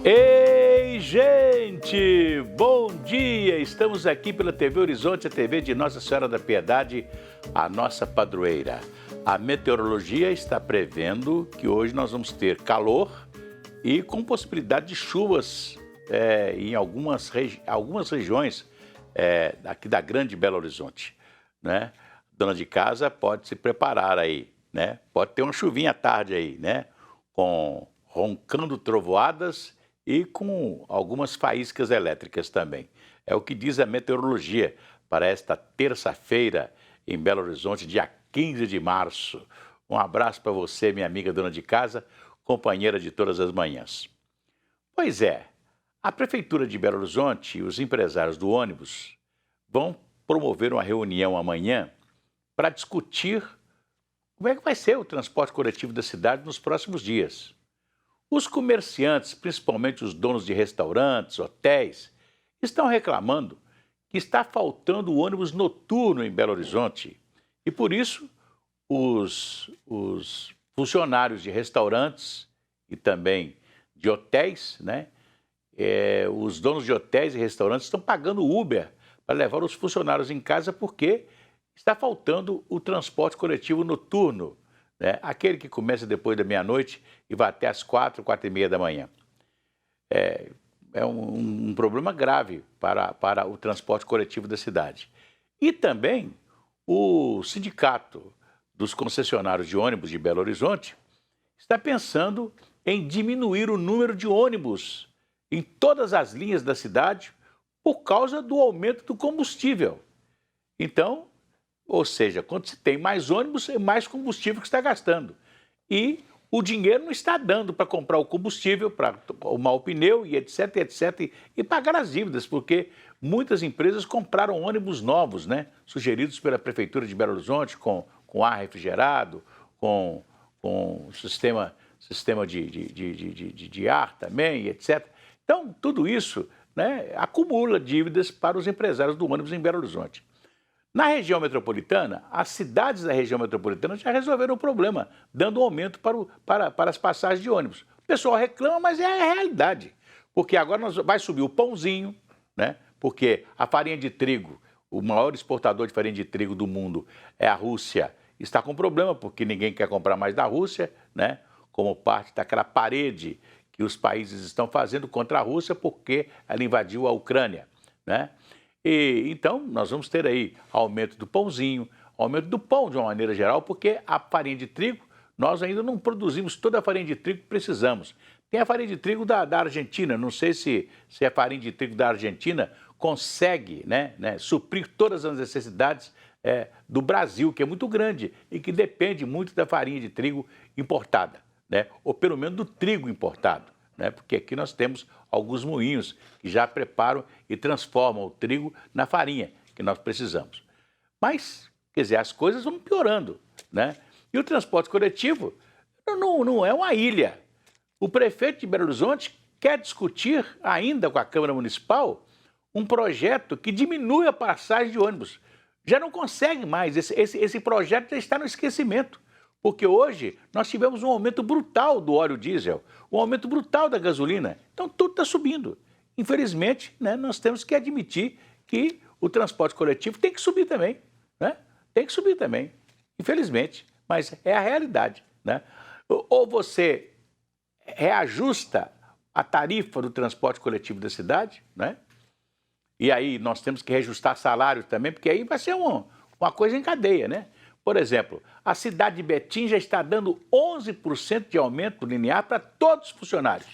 Ei, gente! Bom dia! Estamos aqui pela TV Horizonte, a TV de Nossa Senhora da Piedade, a nossa padroeira. A meteorologia está prevendo que hoje nós vamos ter calor e com possibilidade de chuvas em algumas regiões aqui da Grande Belo Horizonte, né? Dona de casa pode se preparar aí, né? Pode ter uma chuvinha à tarde aí, né? Com roncando trovoadas e com algumas faíscas elétricas também. É o que diz a meteorologia para esta terça-feira em Belo Horizonte, dia 15 de março. Um abraço para você, minha amiga dona de casa, companheira de todas as manhãs. Pois é, a Prefeitura de Belo Horizonte e os empresários do ônibus vão promover uma reunião amanhã para discutir como é que vai ser o transporte coletivo da cidade nos próximos dias. Os comerciantes, principalmente os donos de restaurantes, hotéis, estão reclamando que está faltando ônibus noturno em Belo Horizonte. E por isso, os funcionários de restaurantes e também de hotéis, né? Os donos de hotéis e restaurantes estão pagando Uber para levar os funcionários em casa porque está faltando o transporte coletivo noturno, né? Aquele que começa depois da meia-noite e vai até as 4h, 4h30 da manhã. É um problema grave para o transporte coletivo da cidade. E também o sindicato dos concessionários de ônibus de Belo Horizonte está pensando em diminuir o número de ônibus em todas as linhas da cidade por causa do aumento do combustível. Então, ou seja, quando se tem mais ônibus, é mais combustível que está gastando. E o dinheiro não está dando para comprar o combustível, para arrumar o pneu e etc, etc. E pagar as dívidas, porque muitas empresas compraram ônibus novos, né? Sugeridos pela Prefeitura de Belo Horizonte, com ar refrigerado, com sistema de ar também, etc. Então, tudo isso, né, acumula dívidas para os empresários do ônibus em Belo Horizonte. Na região metropolitana, as cidades da região metropolitana já resolveram o problema, dando aumento para as passagens de ônibus. O pessoal reclama, mas é a realidade. Porque agora vai subir o pãozinho, né? Porque a farinha de trigo, o maior exportador de farinha de trigo do mundo é a Rússia, está com problema porque ninguém quer comprar mais da Rússia, né? Como parte daquela parede que os países estão fazendo contra a Rússia porque ela invadiu a Ucrânia, né? E então nós vamos ter aí aumento do pãozinho, aumento do pão de uma maneira geral, porque a farinha de trigo, nós ainda não produzimos toda a farinha de trigo que precisamos. Tem a farinha de trigo da Argentina, não sei se a farinha de trigo da Argentina consegue suprir todas as necessidades do Brasil, que é muito grande e que depende muito da farinha de trigo importada, né? Ou pelo menos do trigo importado, né? Porque aqui nós temos alguns moinhos que já preparam e transformam o trigo na farinha que nós precisamos. Mas, quer dizer, as coisas vão piorando, né? E o transporte coletivo não é uma ilha. O prefeito de Belo Horizonte quer discutir ainda com a Câmara Municipal um projeto que diminui a passagem de ônibus. Já não consegue mais, esse projeto já está no esquecimento. Porque hoje nós tivemos um aumento brutal do óleo diesel, um aumento brutal da gasolina. Então tudo está subindo. Infelizmente, né, nós temos que admitir que o transporte coletivo tem que subir também, né? Tem que subir também, infelizmente. Mas é a realidade, né? Ou você reajusta a tarifa do transporte coletivo da cidade, né? E aí nós temos que reajustar salário também, porque aí vai ser uma coisa em cadeia, né? Por exemplo, a cidade de Betim já está dando 11% de aumento linear para todos os funcionários,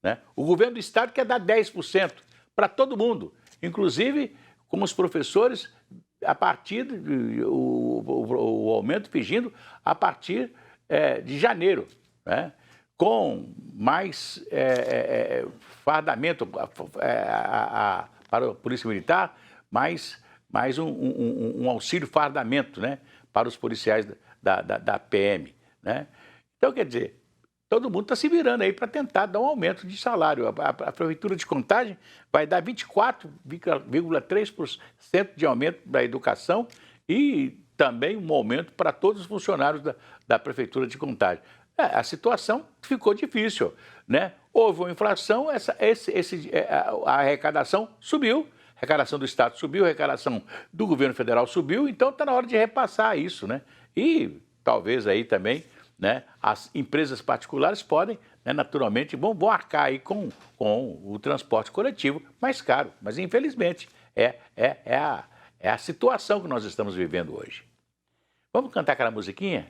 né? O governo do estado quer dar 10% para todo mundo, inclusive com os professores, a partir o aumento pedindo a partir de janeiro, né? Com mais fardamento para a Polícia Militar, mais um auxílio fardamento, né, para os policiais da PM, né? Então, quer dizer, todo mundo está se virando aí para tentar dar um aumento de salário. A Prefeitura de Contagem vai dar 24,3% de aumento da educação e também um aumento para todos os funcionários da Prefeitura de Contagem. A situação ficou difícil, né? houve uma inflação, a arrecadação subiu, a arrecadação do Estado subiu, a arrecadação do governo federal subiu, então está na hora de repassar isso, né? E talvez aí também, né, as empresas particulares podem, né, naturalmente, vão arcar aí com o transporte coletivo mais caro, mas infelizmente é a situação que nós estamos vivendo hoje. Vamos cantar aquela musiquinha?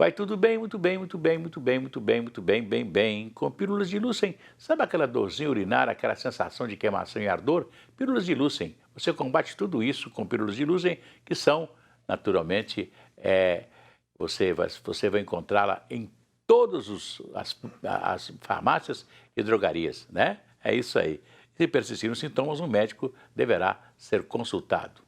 Vai tudo bem, muito bem, muito bem, muito bem, muito bem, muito bem, bem, bem. Com pílulas de Lúcen. Sabe aquela dorzinha urinária, aquela sensação de queimação e ardor? Pílulas de Lúcen. Você combate tudo isso com pílulas de Lúcen, que são, naturalmente, você vai encontrá-la em todas as farmácias e drogarias, né? É isso aí. Se persistirem os sintomas, um médico deverá ser consultado.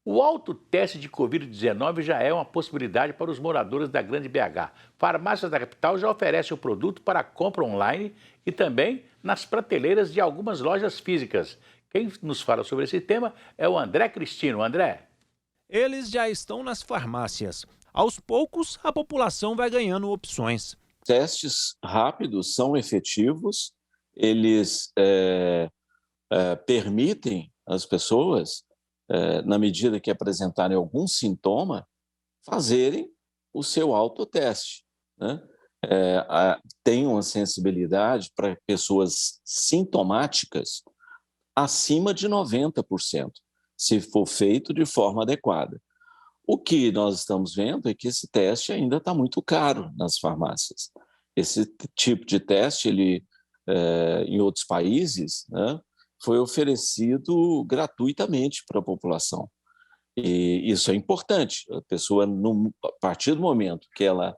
O autoteste de Covid-19 já é uma possibilidade para os moradores da Grande BH. Farmácias da capital já oferecem o produto para compra online e também nas prateleiras de algumas lojas físicas. Quem nos fala sobre esse tema é o André Cristino. André. Eles já estão nas farmácias. Aos poucos, a população vai ganhando opções. Testes rápidos são efetivos, eles permitem às pessoas, na medida que apresentarem algum sintoma, fazerem o seu autoteste, né? Tem uma sensibilidade para pessoas sintomáticas acima de 90%, se for feito de forma adequada. O que nós estamos vendo é que esse teste ainda está muito caro nas farmácias. Esse tipo de teste, em outros países, né, foi oferecido gratuitamente para a população. E isso é importante. A pessoa, a partir do momento que ela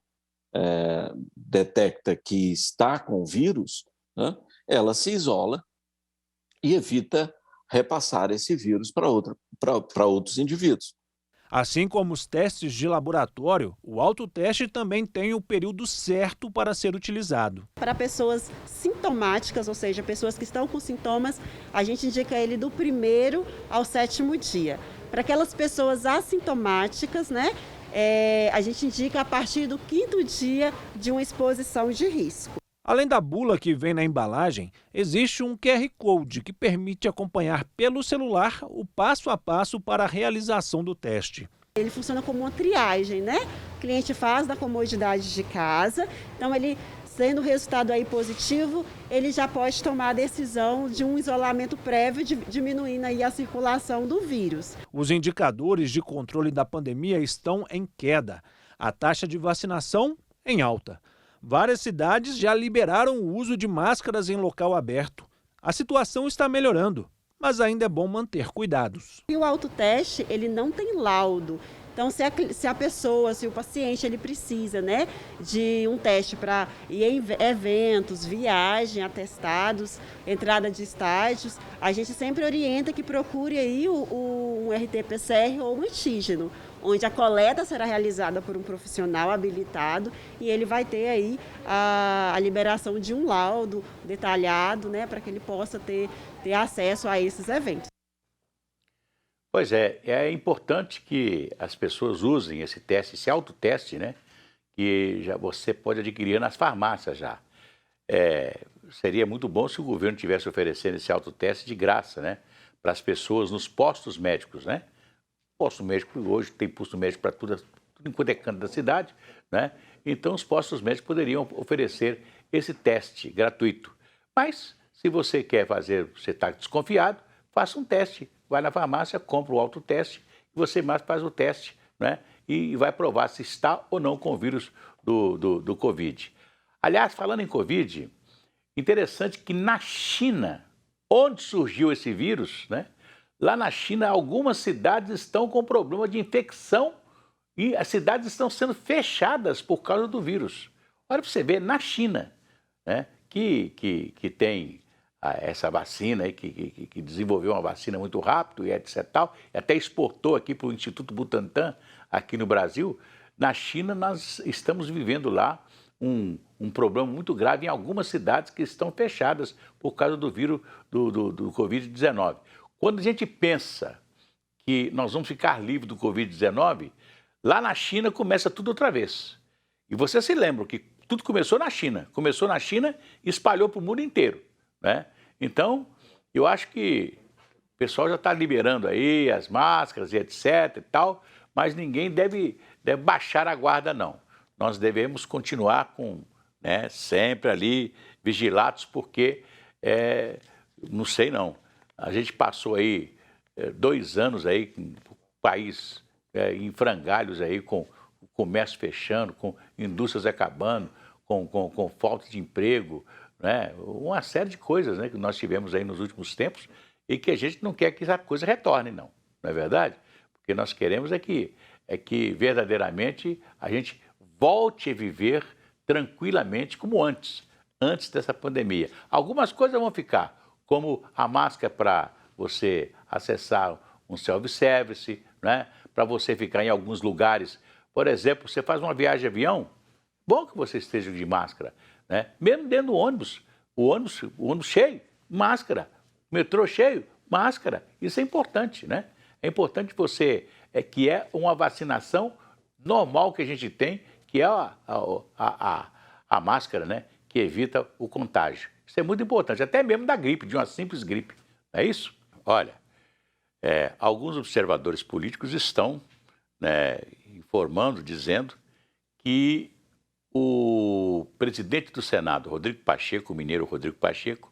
detecta que está com o vírus, né, ela se isola e evita repassar esse vírus para outros indivíduos. Assim como os testes de laboratório, o autoteste também tem o período certo para ser utilizado. Para pessoas sintomáticas, ou seja, pessoas que estão com sintomas, a gente indica ele do 1º ao 7º dia. Para aquelas pessoas assintomáticas, né, a gente indica a partir do 5º dia de uma exposição de risco. Além da bula que vem na embalagem, existe um QR Code que permite acompanhar pelo celular o passo a passo para a realização do teste. Ele funciona como uma triagem, né? O cliente faz da comodidade de casa, então ele, sendo o resultado aí positivo, ele já pode tomar a decisão de um isolamento prévio, diminuindo aí a circulação do vírus. Os indicadores de controle da pandemia estão em queda. A taxa de vacinação em alta. Várias cidades já liberaram o uso de máscaras em local aberto. A situação está melhorando, mas ainda é bom manter cuidados. E o autoteste, ele não tem laudo. Então, se o paciente, ele precisa, né, de um teste para ir em eventos, viagem, atestados, entrada de estágios, a gente sempre orienta que procure aí um RT-PCR ou um antígeno, onde a coleta será realizada por um profissional habilitado e ele vai ter aí a liberação de um laudo detalhado, né, para que ele possa ter acesso a esses eventos. Pois é importante que as pessoas usem esse teste, esse autoteste, né, que já você pode adquirir nas farmácias já. Seria muito bom se o governo tivesse oferecendo esse autoteste de graça, né, para as pessoas nos postos médicos, né? Posto médico, hoje tem posto médico para tudo em qualquer canto da cidade, né? Então os postos médicos poderiam oferecer esse teste gratuito. Mas se você quer fazer, você está desconfiado, faça um teste. Vai na farmácia, compra o autoteste, e você mais faz o teste, né? E vai provar se está ou não com o vírus do Covid. Aliás, falando em Covid, interessante que na China, onde surgiu esse vírus, né? Lá na China, algumas cidades estão com problema de infecção e as cidades estão sendo fechadas por causa do vírus. Olha para você ver, na China, né, que tem essa vacina, aí, que desenvolveu uma vacina muito rápido e etc. Tal, e até exportou aqui para o Instituto Butantan, aqui no Brasil. Na China, nós estamos vivendo lá um problema muito grave em algumas cidades que estão fechadas por causa do vírus do Covid-19. Quando a gente pensa que nós vamos ficar livres do Covid-19, lá na China começa tudo outra vez. E você se lembra que tudo começou na China. Começou na China e espalhou para o mundo inteiro, né? Então, eu acho que o pessoal já está liberando aí as máscaras e etc e tal, mas ninguém deve baixar a guarda, não. Nós devemos continuar com, né, sempre ali vigilados, porque, não sei não, a gente passou aí 2 anos aí com o país em frangalhos aí, com o comércio fechando, com indústrias acabando, com falta de emprego, né? Uma série de coisas, né, que nós tivemos aí nos últimos tempos e que a gente não quer que essa coisa retorne, não é verdade? Porque nós queremos é que verdadeiramente a gente volte a viver tranquilamente como antes dessa pandemia. Algumas coisas vão ficar, como a máscara para você acessar um self-service, né? Para você ficar em alguns lugares. Por exemplo, você faz uma viagem de avião, bom que você esteja de máscara, né? Mesmo dentro do ônibus, o ônibus cheio, máscara, o metrô cheio, máscara. Isso é importante, né? É importante você, que é uma vacinação normal que a gente tem, que é a máscara, né? Que evita o contágio. Isso é muito importante, até mesmo da gripe, de uma simples gripe, não é isso? Olha, alguns observadores políticos estão, né, informando, dizendo que o presidente do Senado, Rodrigo Pacheco, o mineiro Rodrigo Pacheco,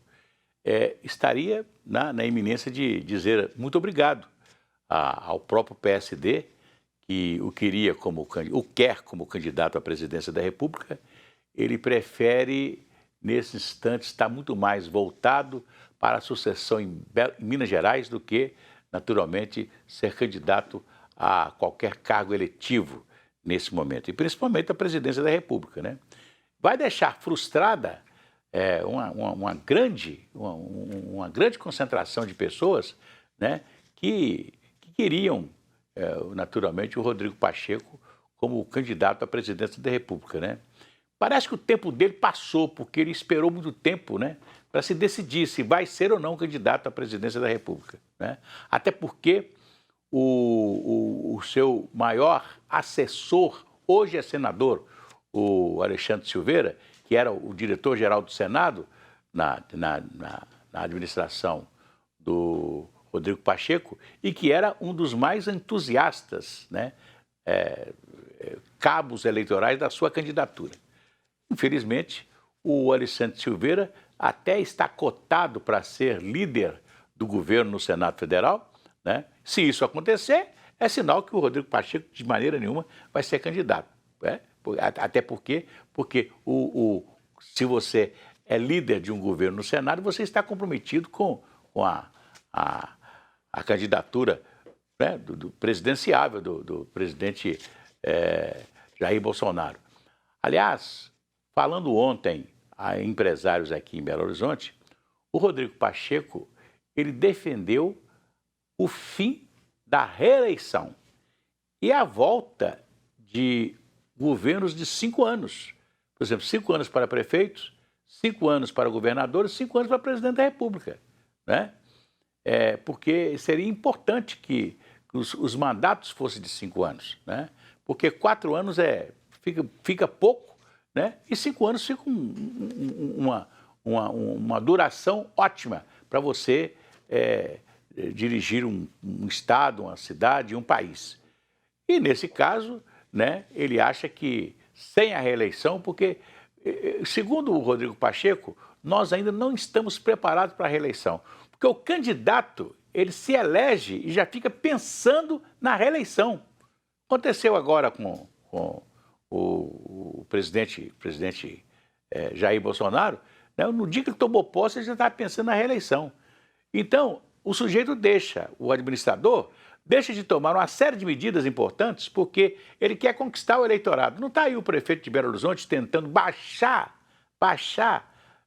estaria na iminência de dizer muito obrigado ao próprio PSD, que o quer como candidato à presidência da República. Ele prefere, nesse instante, estar muito mais voltado para a sucessão em Minas Gerais do que, naturalmente, ser candidato a qualquer cargo eletivo nesse momento, e principalmente a presidência da República, né? Vai deixar frustrada uma grande concentração de pessoas, né, que queriam, naturalmente, o Rodrigo Pacheco como candidato à presidência da República, né? Parece que o tempo dele passou, porque ele esperou muito tempo, né, para se decidir se vai ser ou não candidato à presidência da República, né? Até porque o seu maior assessor, hoje é senador, o Alexandre Silveira, que era o diretor-geral do Senado na administração do Rodrigo Pacheco, e que era um dos mais entusiastas, né, cabos eleitorais da sua candidatura. Infelizmente, o Alexandre Silveira até está cotado para ser líder do governo no Senado Federal, né? Se isso acontecer, é sinal que o Rodrigo Pacheco, de maneira nenhuma, vai ser candidato, né? Até porque se você é líder de um governo no Senado, você está comprometido com a candidatura, né, do presidenciável, do presidente Jair Bolsonaro. Aliás, falando ontem a empresários aqui em Belo Horizonte, o Rodrigo Pacheco, ele defendeu o fim da reeleição e a volta de governos de 5 anos. Por exemplo, 5 anos para prefeitos, 5 anos para governadores, 5 anos para presidente da República, né? Porque seria importante que os mandatos fossem de 5 anos, né? Porque 4 anos fica pouco, né? E 5 anos fica uma duração ótima para você dirigir um estado, uma cidade, um país. E nesse caso, né, ele acha que sem a reeleição, porque, segundo o Rodrigo Pacheco, nós ainda não estamos preparados para a reeleição. Porque o candidato, ele se elege e já fica pensando na reeleição. Aconteceu agora com o presidente Jair Bolsonaro, né? No dia que ele tomou posse, ele já estava pensando na reeleição. Então, o sujeito o administrador, deixa de tomar uma série de medidas importantes porque ele quer conquistar o eleitorado. Não está aí o prefeito de Belo Horizonte tentando baixar,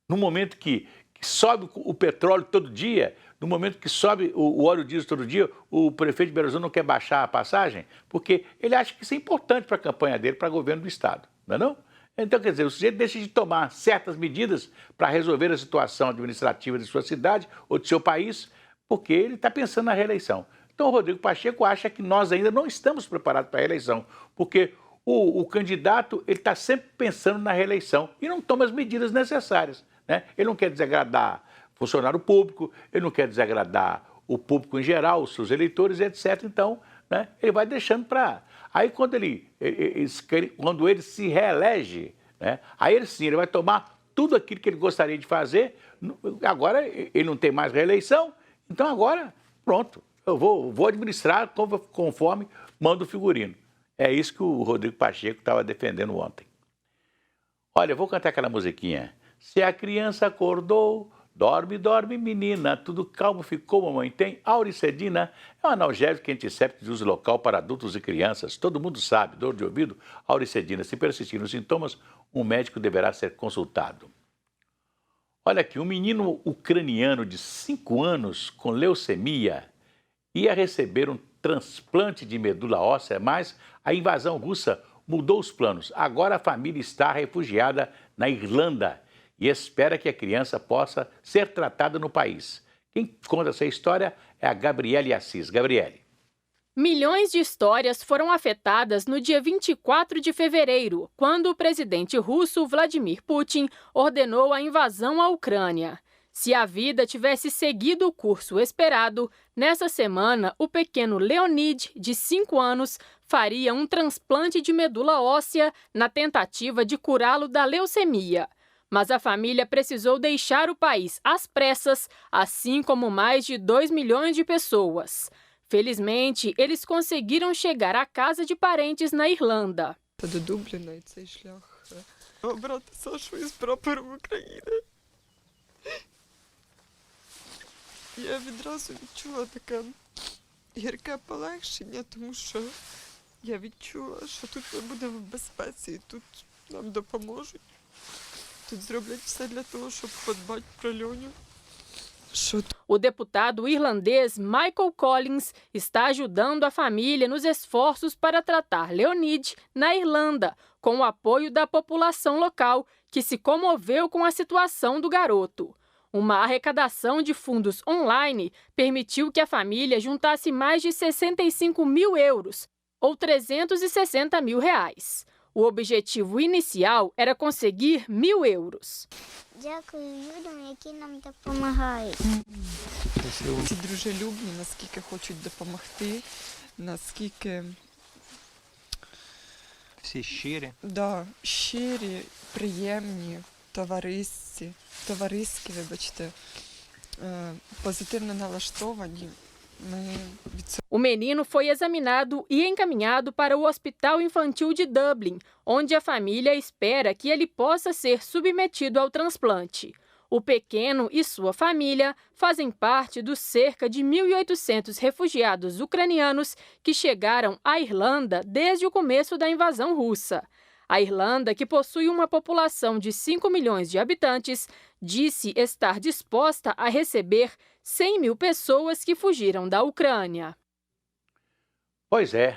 no momento que sobe o petróleo todo dia, no momento que sobe o óleo diesel todo dia, o prefeito de Belo Horizonte não quer baixar a passagem, porque ele acha que isso é importante para a campanha dele, para o governo do Estado, não é não? Então, quer dizer, o sujeito deixa de tomar certas medidas para resolver a situação administrativa de sua cidade ou de seu país, porque ele está pensando na reeleição. Então, o Rodrigo Pacheco acha que nós ainda não estamos preparados para a reeleição, porque o candidato ele está sempre pensando na reeleição e não toma as medidas necessárias, né? Ele não quer desagradar funcionário público, ele não quer desagradar o público em geral, os seus eleitores, etc. Então, né, ele vai deixando para... Aí, quando ele se reelege, né, aí ele sim, ele vai tomar tudo aquilo que ele gostaria de fazer. Agora, ele não tem mais reeleição, então agora, pronto, eu vou administrar conforme manda o figurino. É isso que o Rodrigo Pacheco estava defendendo ontem. Olha, eu vou cantar aquela musiquinha. Se a criança acordou, dorme, dorme, menina, tudo calmo ficou, mamãe tem. Auricedina é um analgésico antisséptico de uso local para adultos e crianças. Todo mundo sabe, dor de ouvido, auricedina. Se persistirem os sintomas, um médico deverá ser consultado. Olha aqui, um menino ucraniano de 5 anos com leucemia ia receber um transplante de medula óssea, mas a invasão russa mudou os planos. Agora a família está refugiada na Irlanda e espera que a criança possa ser tratada no país. Quem conta essa história é a Gabriele Assis. Gabriele. Milhões de histórias foram afetadas no dia 24 de fevereiro, quando o presidente russo Vladimir Putin ordenou a invasão à Ucrânia. Se a vida tivesse seguido o curso esperado, nessa semana o pequeno Leonid, de 5 anos, faria um transplante de medula óssea na tentativa de curá-lo da leucemia. Mas a família precisou deixar o país às pressas, assim como mais de 2 milhões de pessoas. Felizmente, eles conseguiram chegar à casa de parentes na Irlanda. До Дубліна, і цей шлях обрати Сашу із прапором України. Я відразу відчула таке гірке полегшення, тому що я відчула, що тут ми будемо в безпеці, і тут нам допоможуть. Тут зроблять все для того, щоб подбати про Льоню. O deputado irlandês Michael Collins está ajudando a família nos esforços para tratar Leonid na Irlanda, com o apoio da população local, que se comoveu com a situação do garoto. Uma arrecadação de fundos online permitiu que a família juntasse mais de 65 mil euros, ou 360 mil reais. O objetivo inicial era conseguir 1.000 euros. Дякую людям, які нам допомагають. Ці дружелюбні, наскільки хочуть допомогти, наскільки всі щирі. Да, щирі, приємні, товариські, вибачте, позитивно налаштовані. O menino foi examinado e encaminhado para o Hospital Infantil de Dublin, onde a família espera que ele possa ser submetido ao transplante. O pequeno e sua família fazem parte dos cerca de 1.800 refugiados ucranianos que chegaram à Irlanda desde o começo da invasão russa. A Irlanda, que possui uma população de 5 milhões de habitantes, disse estar disposta a receber 100 mil pessoas que fugiram da Ucrânia. Pois é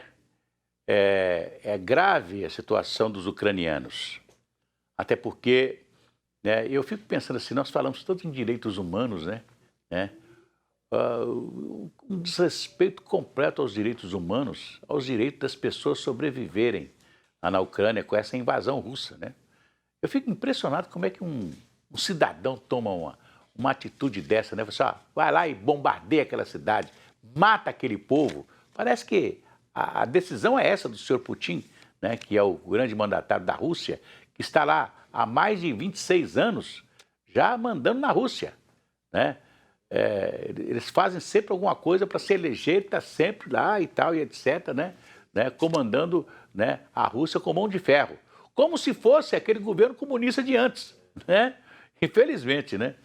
grave a situação dos ucranianos. Até porque, né, eu fico pensando assim, nós falamos tanto em direitos humanos, né? Um desrespeito completo aos direitos humanos, aos direitos das pessoas sobreviverem lá na Ucrânia com essa invasão russa, né? Eu fico impressionado como é que um cidadão toma uma atitude dessa, né? Você vai lá e bombardeia aquela cidade, mata aquele povo. Parece que a decisão é essa do senhor Putin, né? Que é o grande mandatário da Rússia, que está lá há mais de 26 anos já mandando na Rússia, né? Eles fazem sempre alguma coisa para se eleger, está sempre lá e tal, e etc., né? Comandando, né, a Rússia com mão de ferro, como se fosse aquele governo comunista de antes, né? Infelizmente, né?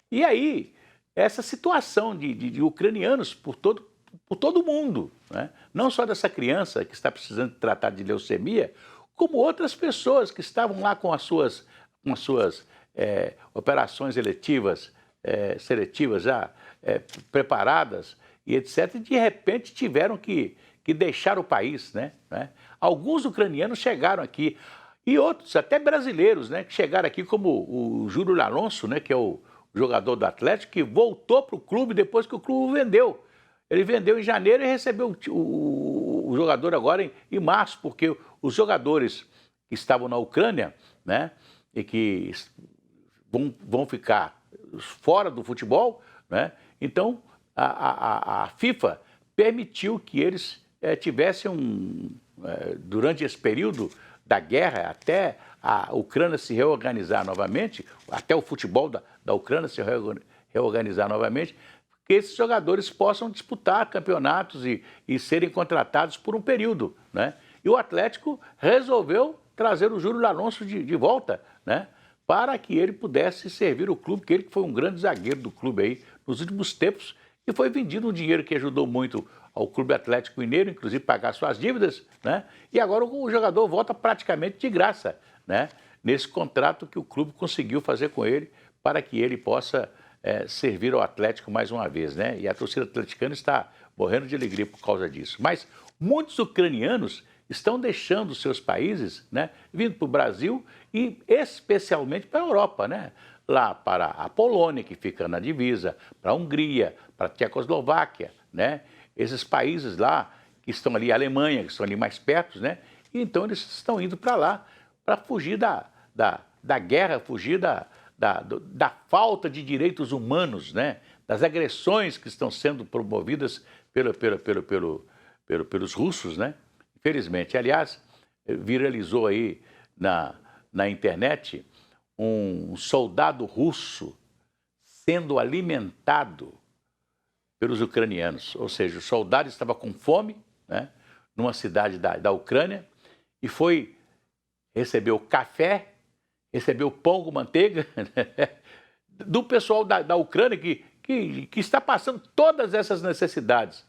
E aí, essa situação de ucranianos por todo o mundo, né? Não só dessa criança que está precisando tratar de leucemia, como outras pessoas que estavam lá com as suas operações seletivas já preparadas e etc., e de repente tiveram que deixar o país, né? Alguns ucranianos chegaram aqui, e outros, até brasileiros, né, que chegaram aqui, como o Júlio Alonso, né, que é o jogador do Atlético, que voltou para o clube depois que o clube vendeu. Ele vendeu em janeiro e recebeu o jogador agora em março, porque os jogadores que estavam na Ucrânia, né, e que vão ficar fora do futebol, né, então a FIFA permitiu que eles tivessem, durante esse período da guerra, até a Ucrânia se reorganizar novamente, até o futebol da Ucrânia se reorganizar novamente, que esses jogadores possam disputar campeonatos e serem contratados por um período, né? E o Atlético resolveu trazer o Júlio Alonso de volta, né? Para que ele pudesse servir o clube, que ele foi um grande zagueiro do clube aí nos últimos tempos e foi vendido um dinheiro que ajudou muito ao Clube Atlético Mineiro, inclusive pagar suas dívidas, né? E agora o jogador volta praticamente de graça, né? Nesse contrato que o clube conseguiu fazer com ele para que ele possa servir ao Atlético mais uma vez, né? E a torcida atleticana está morrendo de alegria por causa disso. Mas muitos ucranianos estão deixando seus países, né? Vindo para o Brasil e especialmente para a Europa, né? Lá para a Polônia, que fica na divisa, para a Hungria, para a Tchecoslováquia, né? Esses países lá que estão ali, a Alemanha, que estão ali mais perto, né? E então eles estão indo para lá para fugir da guerra, fugir da falta de direitos humanos, né? Das agressões que estão sendo promovidas pelos russos, né? Infelizmente. Aliás, viralizou aí na internet um soldado russo sendo alimentado pelos ucranianos. Ou seja, o soldado estava com fome, né? Numa cidade da Ucrânia e recebeu café, recebeu pão com manteiga, né? Do pessoal da Ucrânia que está passando todas essas necessidades.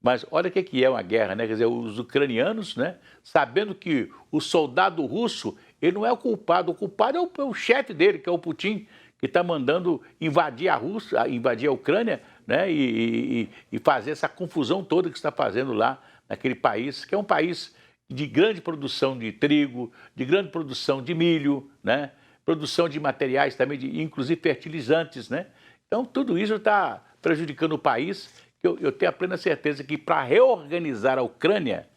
Mas olha o que é uma guerra, né? Quer dizer, os ucranianos, né, sabendo que o soldado russo, ele não é o culpado é o chefe dele, que é o Putin, que está mandando invadir a Rússia, invadir a Ucrânia, né, e fazer essa confusão toda que está fazendo lá naquele país, que é um país de grande produção de trigo, de grande produção de milho, né, produção de materiais também, inclusive fertilizantes, né? Então, tudo isso está prejudicando o país, que eu tenho a plena certeza que para reorganizar a Ucrânia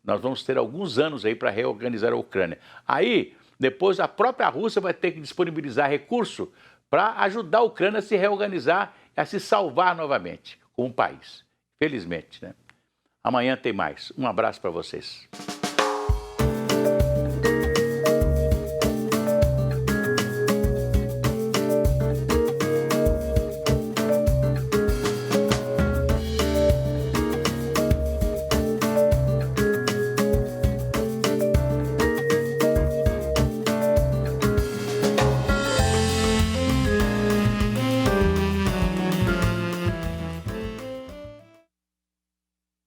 nós vamos ter alguns anos aí para reorganizar a Ucrânia. Aí, depois a própria Rússia vai ter que disponibilizar recurso para ajudar a Ucrânia a se reorganizar e a se salvar novamente como país. Felizmente, né? Amanhã tem mais. Um abraço para vocês.